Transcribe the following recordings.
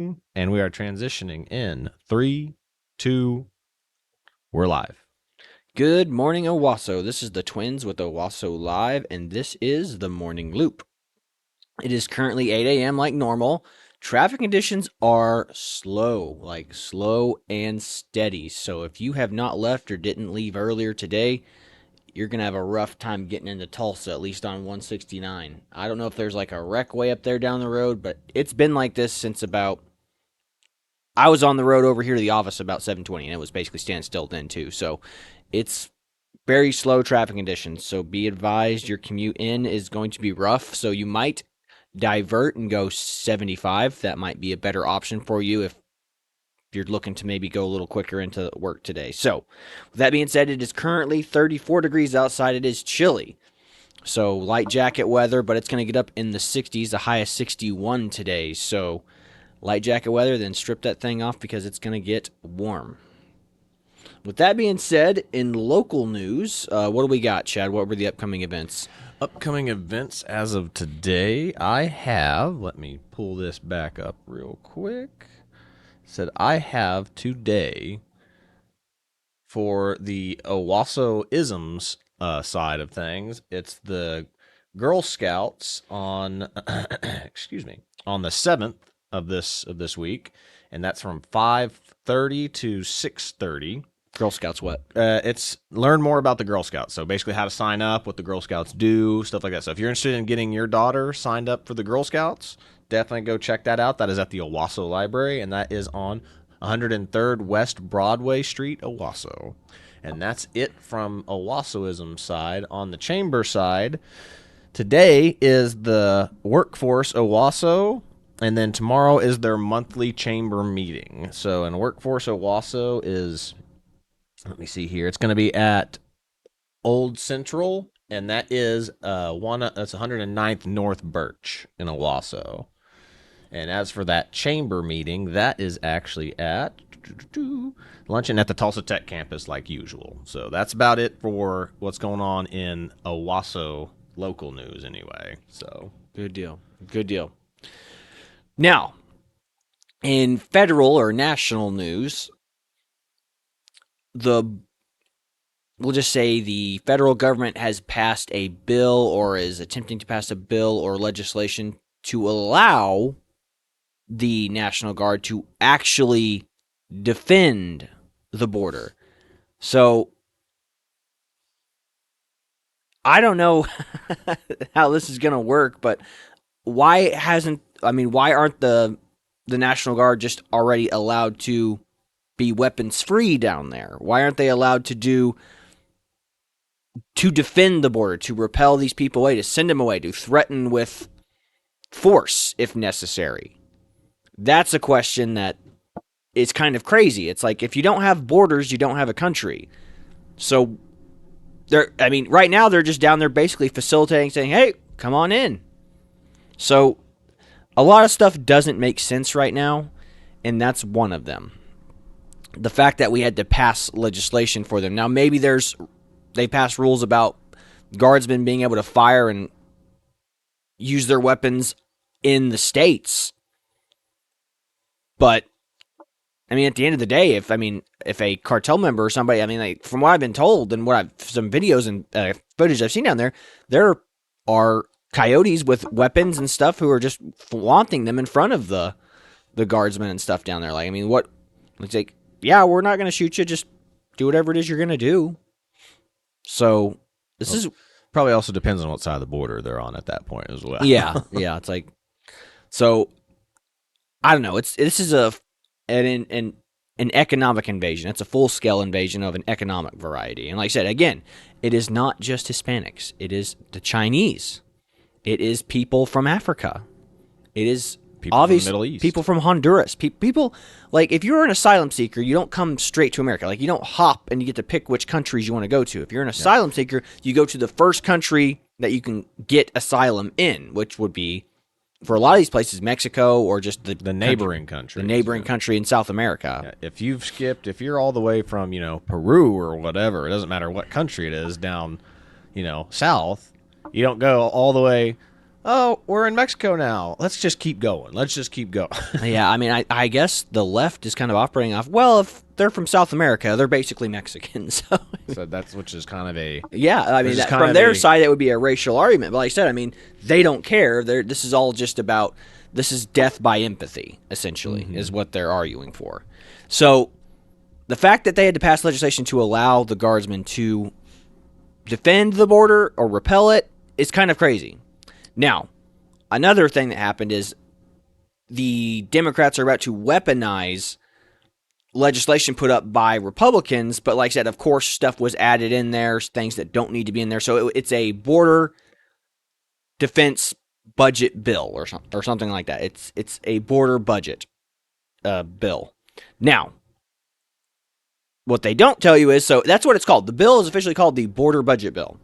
And we are transitioning in 3, 2, we're live. Good morning, Owasso. This is the Twins with Owasso Live, and this is the Morning Loop. It is currently 8 a.m. like normal. Traffic conditions are slow and steady. So if you have not left or didn't leave earlier today, you're going to have a rough time getting into Tulsa, at least on 169. I don't know if there's like a wreck way up there down the road, but it's been like this since about I was on the road over here to the office about 7:20, and it was basically standstill then too. So it's very slow traffic conditions. So be advised, your commute in is going to be rough. So you might divert and go 75. That might be a better option for you if you're looking to maybe go a little quicker into work today. So with that being said, it is currently 34 degrees outside. It is chilly. So light jacket weather, but it's going to get up in the 60s, the high of 61 today. So light jacket weather, then strip that thing off because it's going to get warm. With that being said, in local news, what do we got, Chad? What were the upcoming events? Upcoming events as of today, I have, let me pull this back up real quick. Said I have today for the Owasso isms side of things. It's the Girl Scouts on excuse me, on the 7th of this week, and that's from 5:30 to 6:30. Girl Scouts what? It's learn more about the Girl Scouts. So basically how to sign up, what the Girl Scouts do, stuff like that. So if you're interested in getting your daughter signed up for the Girl Scouts, definitely go check that out. That is at the Owasso Library, and that is on 103rd West Broadway Street, Owasso. And that's it from Owassoism side. On the chamber side, today is the Workforce Owasso, and then tomorrow is their monthly chamber meeting. So in Workforce Owasso is, let me see here, it's going to be at Old Central, and that is that's 109th North Birch in Owasso. And as for that chamber meeting, that is actually at luncheon at the Tulsa Tech campus like usual. So that's about it for what's going on in Owasso local news anyway. So Good deal. Good deal. Now, in federal or national news, the we'll just say the federal government has passed a bill or is attempting to pass a bill or legislation to allow the National Guard to actually defend the border. So I don't know how this is going to work, but why aren't the National Guard just already allowed to be weapons free down there? Why aren't they allowed to defend the border, to repel these people away, to send them away, to threaten with force if necessary? That's a question that is kind of crazy. It's like if you don't have borders, you don't have a country. So right now they're just down there basically facilitating, saying, "Hey, come on in." So a lot of stuff doesn't make sense right now, and that's one of them. The fact that we had to pass legislation for them. Now maybe they passed rules about guardsmen being able to fire and use their weapons in the states. But at the end of the day, if a cartel member or somebody, like from what I've been told and some videos and footage I've seen down there are coyotes with weapons and stuff who are just flaunting them in front of the guardsmen and stuff down there. What? It's like, yeah, we're not going to shoot you. Just do whatever it is you're going to do. So this is probably also depends on what side of the border they're on at that point as well. yeah. It's like, so I don't know. This is an economic invasion. It's a full-scale invasion of an economic variety. And like I said, again, it is not just Hispanics. It is the Chinese. It is people from Africa. It is People from the Middle East. People from Honduras. People, like, if you're an asylum seeker, you don't come straight to America. Like, you don't hop and you get to pick which countries you want to go to. If you're an asylum seeker, you go to the first country that you can get asylum in, which would be, for a lot of these places, Mexico or just the neighboring country. The neighboring country in South America. Yeah, if you're all the way from, Peru or whatever, it doesn't matter what country it is down, south, you don't go all the way Oh, we're in Mexico now. Let's just keep going. Let's just keep going. Yeah, I mean, I guess the left is kind of operating off, well, if they're from South America, they're basically Mexican. So, So that's which is kind of a yeah, I mean, which is kind from of their a side, it would be a racial argument. But like I said, I mean, they don't care. This is all just about, this is death by empathy, essentially, is what they're arguing for. So, the fact that they had to pass legislation to allow the guardsmen to defend the border or repel it is kind of crazy. Now, another thing that happened is the Democrats are about to weaponize legislation put up by Republicans, but like I said, of course, stuff was added in there, things that don't need to be in there. So it's a border defense budget bill or something like that. It's a border budget bill. Now, what they don't tell you is, so that's what it's called. The bill is officially called the border budget bill.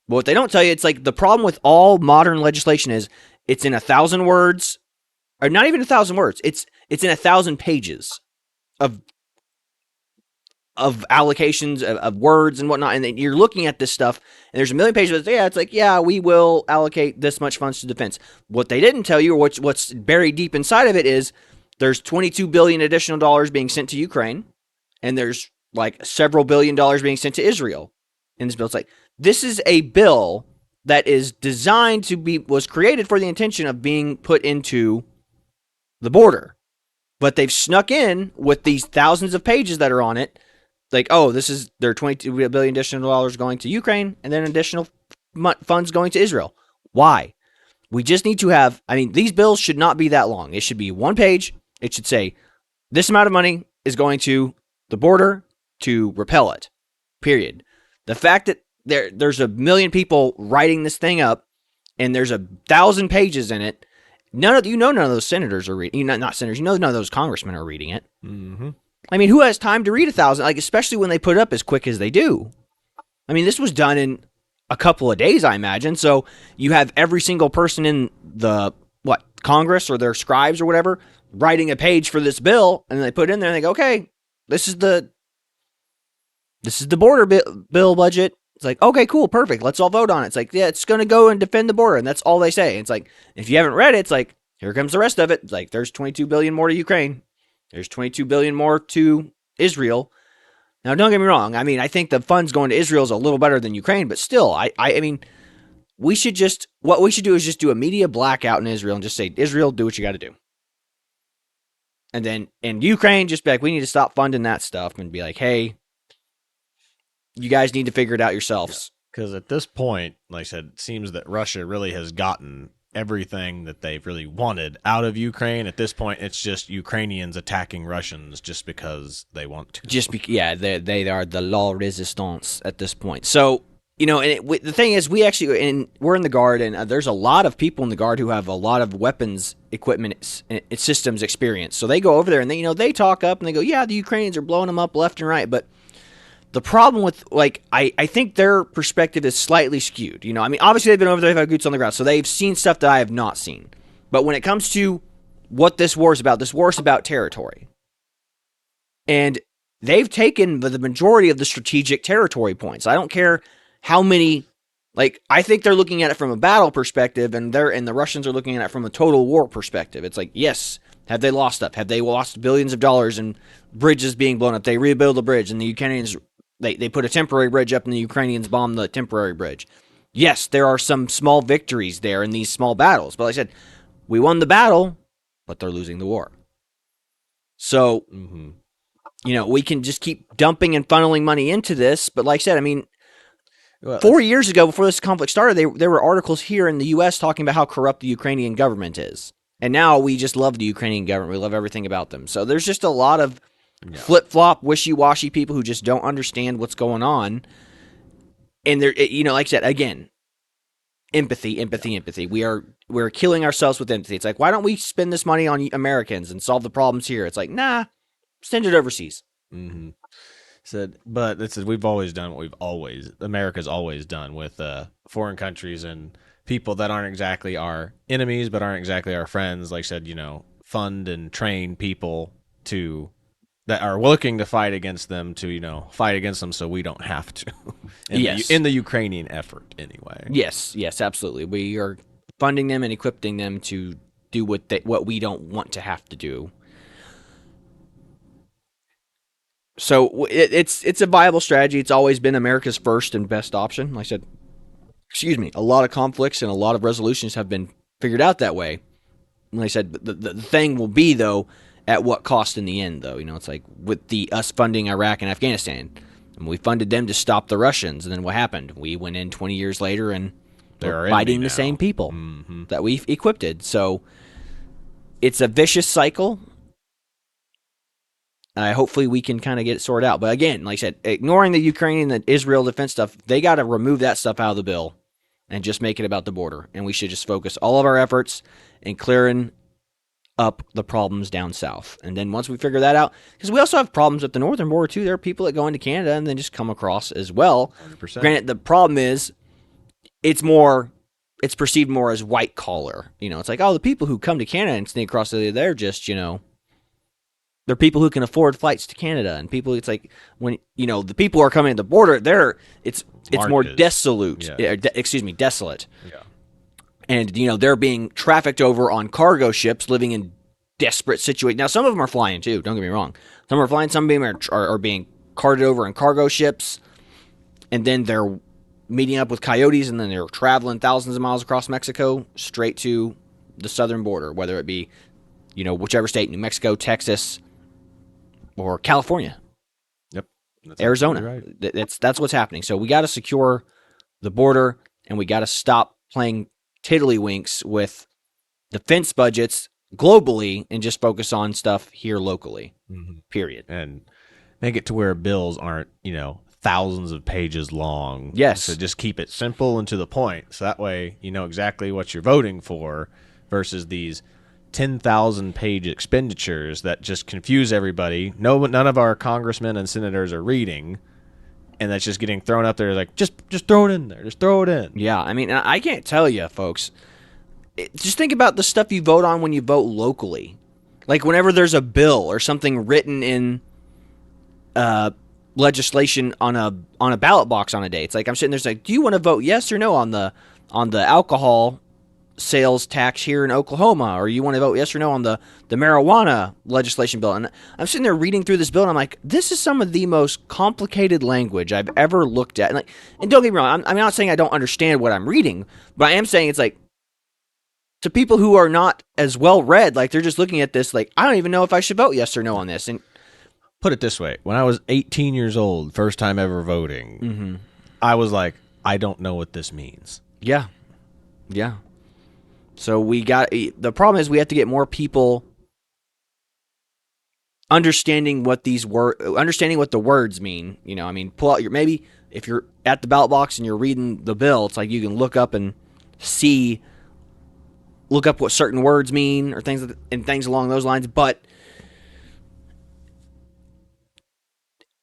But what they don't tell you, it's like the problem with all modern legislation is it's in 1,000 words, or not even 1,000 words. It's in 1,000 pages of allocations of words and whatnot, and then you're looking at this stuff, and there's a million pages. Yeah, it's like, yeah, we will allocate this much funds to defense. What they didn't tell you, or what's buried deep inside of it, is there's $22 billion additional dollars being sent to Ukraine, and there's like several billion dollars being sent to Israel in this bill. It's like, this is a bill that is designed to was created for the intention of being put into the border, but they've snuck in with these thousands of pages that are on it. Like, oh, there are $22 billion additional dollars going to Ukraine, and then additional funds going to Israel. Why? We just need to have, I mean, these bills should not be that long. It should be one page. It should say, this amount of money is going to the border to repel it, period. The fact that there's a million people writing this thing up, and there's 1,000 pages in it, none of those senators are reading, not senators, none of those congressmen are reading it. Mm-hmm. I mean, who has time to read 1,000? Like, especially when they put it up as quick as they do. I mean, this was done in a couple of days, I imagine. So you have every single person in the Congress or their scribes or whatever writing a page for this bill, and they put it in there and they go, okay, this is the border bill budget. It's like, okay, cool, perfect. Let's all vote on it. It's like, yeah, it's going to go and defend the border, and that's all they say. It's like, if you haven't read it, it's like, here comes the rest of it. It's like, there's $22 billion more to Ukraine. There's $22 billion more to Israel. Now, don't get me wrong. I mean, I think the funds going to Israel is a little better than Ukraine, but still, I mean, what we should do is just do a media blackout in Israel and just say, Israel, do what you got to do. And then in Ukraine, just be like, we need to stop funding that stuff and be like, hey, you guys need to figure it out yourselves. Because at this point, like I said, it seems that Russia really has gotten everything that they've really wanted out of Ukraine. At this point, it's just Ukrainians attacking Russians just because they want to. They are the law resistance at this point. So, and the thing is, we're in the Guard, and there's a lot of people in the Guard who have a lot of weapons equipment systems experience. So they go over there and they talk up and they go, yeah, the Ukrainians are blowing them up left and right. But the problem with, I think their perspective is slightly skewed. I mean, obviously they've been over there, they've had boots on the ground, so they've seen stuff that I have not seen. But when it comes to what this war is about territory. And they've taken the majority of the strategic territory points. I don't care how many, I think they're looking at it from a battle perspective, and the Russians are looking at it from a total war perspective. It's like, yes, have they lost stuff? Have they lost billions of dollars in bridges being blown up? They rebuild a bridge, and the Ukrainians, they put a temporary bridge up, and the Ukrainians bomb the temporary bridge. Yes, there are some small victories there in these small battles. But like I said, we won the battle, but they're losing the war. So, we can just keep dumping and funneling money into this. But like I said, I mean, 4 years ago, before this conflict started, there were articles here in the U.S. talking about how corrupt the Ukrainian government is. And now we just love the Ukrainian government. We love everything about them. So there's just a lot of flip-flop, wishy-washy people who just don't understand what's going on. And they're, like I said, again, empathy. We're killing ourselves with empathy. It's like, why don't we spend this money on Americans and solve the problems here? It's like, nah, send it overseas. Mm-hmm. But it said we've always done what America's always done with foreign countries and people that aren't exactly our enemies, but aren't exactly our friends. Like I said, fund and train people that are looking to fight against them to, fight against them so we don't have to. In the Ukrainian effort, anyway. Yes, absolutely. funding them and equipping them to do what we don't want to have to do. So it's a viable strategy. It's always been America's first and best option. Like I said, a lot of conflicts and a lot of resolutions have been figured out that way. Like I said, the thing will be, though, at what cost in the end, though. It's like with us funding Iraq and Afghanistan. And we funded them to stop the Russians. And then what happened? We went in 20 years later and they're fighting the same people that we equipped. So it's a vicious cycle. Hopefully we can kind of get it sorted out. But again, like I said, ignoring the Ukrainian and the Israel defense stuff, they got to remove that stuff out of the bill and just make it about the border. And we should just focus all of our efforts in clearing up the problems down south. And then once we figure that out, because we also have problems at the northern border too. There are people that go into Canada and then just come across as well. 100%. Granted, the problem is it's perceived more as white collar. It's like, oh, the people who come to Canada and sneak across, they're just, they're people who can afford flights to Canada, and people. It's like when the people are coming at the border, it's more desolate. Yeah. Desolate. Yeah. And they're being trafficked over on cargo ships, living in desperate situations. Now, some of them are flying too. Don't get me wrong. Some are flying. Some of them are being carted over in cargo ships, and then they're meeting up with coyotes, and then they're traveling thousands of miles across Mexico straight to the southern border, whether it be whichever state, New Mexico, Texas, or California. Yep. Arizona. Right. That's what's happening. So we got to secure the border, and we got to stop playing tiddlywinks with defense budgets globally and just focus on stuff here locally. Period. And make it to where bills aren't, thousands of pages long. Yes. So just keep it simple and to the point. So that way you know exactly what you're voting for versus these 10,000 page expenditures that just confuse everybody. None of our congressmen and senators are reading, and that's just getting thrown up there like just throw it in there. Just throw it in. Yeah, I mean, I can't tell you, folks. Just think about the stuff you vote on when you vote locally. Like whenever there's a bill or something written in legislation on a ballot box on a day. It's like I'm sitting there, it's like, do you want to vote yes or no on the alcohol sales tax here in Oklahoma, or you want to vote yes or no on the marijuana legislation bill? And I'm sitting there reading through this bill, and I'm like, this is some of the most complicated language I've ever looked at. And don't get me wrong, I'm not saying I don't understand what I'm reading, but I am saying it's like, to people who are not as well read, like they're just looking at this like, I don't even know if I should vote yes or no on this. And put it this way, when I was 18 years old, first time ever voting, I was like, I don't know what this means. Yeah. So the problem is we have to get more people understanding what the words mean. Pull out maybe if you're at the ballot box and you're reading the bill, it's like you can look up what certain words mean or things along those lines. But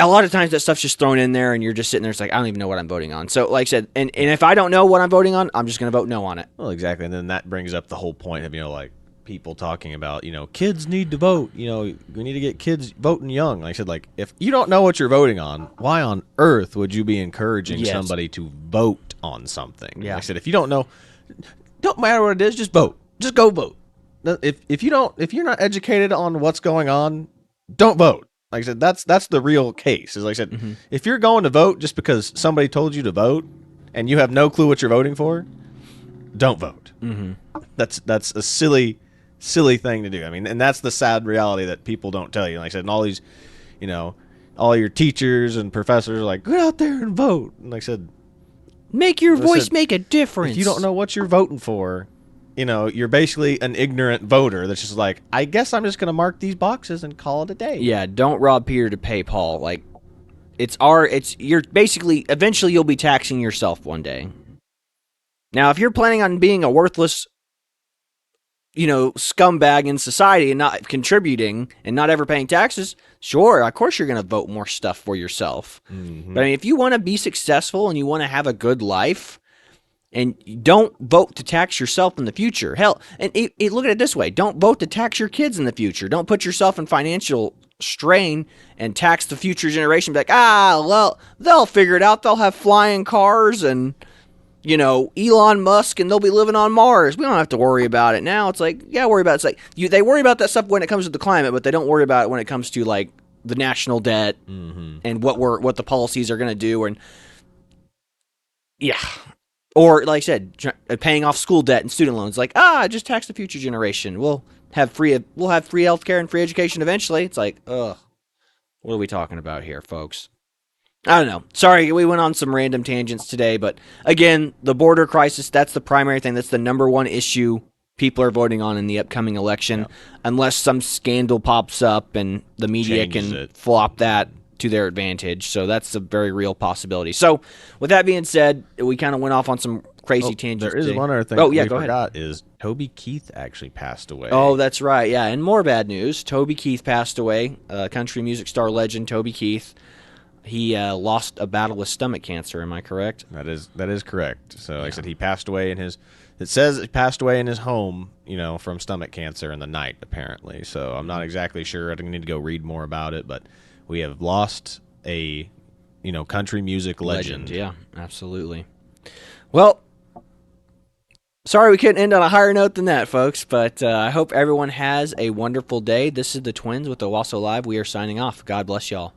a lot of times that stuff's just thrown in there and you're just sitting there. It's like, I don't even know what I'm voting on. So like I said, and if I don't know what I'm voting on, I'm just going to vote no on it. Well, exactly. And then that brings up the whole point of, like people talking about, kids need to vote. We need to get kids voting young. Like I said, like if you don't know what you're voting on, why on earth would you be encouraging somebody to vote on something? Yeah. Like I said, if you don't know, don't matter what it is, just vote. Just go vote. If you're not educated on what's going on, don't vote. Like I said, that's the real case. Is like I said, if you're going to vote just because somebody told you to vote and you have no clue what you're voting for, don't vote. That's a silly thing to do. I mean, and that's the sad reality that people don't tell you. Like I said, and all these, all your teachers and professors are like, get out there and vote. And like I said, make your voice make a difference. If you don't know what you're voting for, you're basically an ignorant voter that's just like, I guess I'm just going to mark these boxes and call it a day. Yeah, don't rob Peter to pay Paul. Like, you're basically, eventually you'll be taxing yourself one day. Now, if you're planning on being a worthless, scumbag in society and not contributing and not ever paying taxes, sure, of course you're going to vote more stuff for yourself. But I mean, if you want to be successful and you want to have a good life, and don't vote to tax yourself in the future. Hell, and look at it this way. Don't vote to tax your kids in the future. Don't put yourself in financial strain and tax the future generation. Be like, well, they'll figure it out. They'll have flying cars and, Elon Musk and they'll be living on Mars. We don't have to worry about it now. It's like, yeah, worry about it. It's like they worry about that stuff when it comes to the climate, but they don't worry about it when it comes to like the national debt and what the policies are going to do. And yeah, or like I said, paying off school debt and student loans. Like, just tax the future generation. We'll have free healthcare and free education eventually. It's like, ugh, what are we talking about here, folks? I don't know. Sorry, we went on some random tangents today, but again, the border crisis, that's the primary thing. That's the number one issue people are voting on in the upcoming election, unless some scandal pops up and the media can flop that to their advantage. So that's a very real possibility. So with that being said, we kind of went off on some crazy tangents. There is one other thing we forgot is Tobey Keith actually passed away. Oh, that's right. Yeah, and more bad news. Tobey Keith passed away. Country music star legend Tobey Keith. He lost a battle with stomach cancer. Am I correct? That is correct. So, like I said, he passed away in his. It says he passed away in his home, from stomach cancer in the night, apparently. So I'm not exactly sure. I need to go read more about it, but we have lost a, country music legend. Yeah, absolutely. Well, sorry we couldn't end on a higher note than that, folks. But I hope everyone has a wonderful day. This is the Twins with Owasso Live. We are signing off. God bless y'all.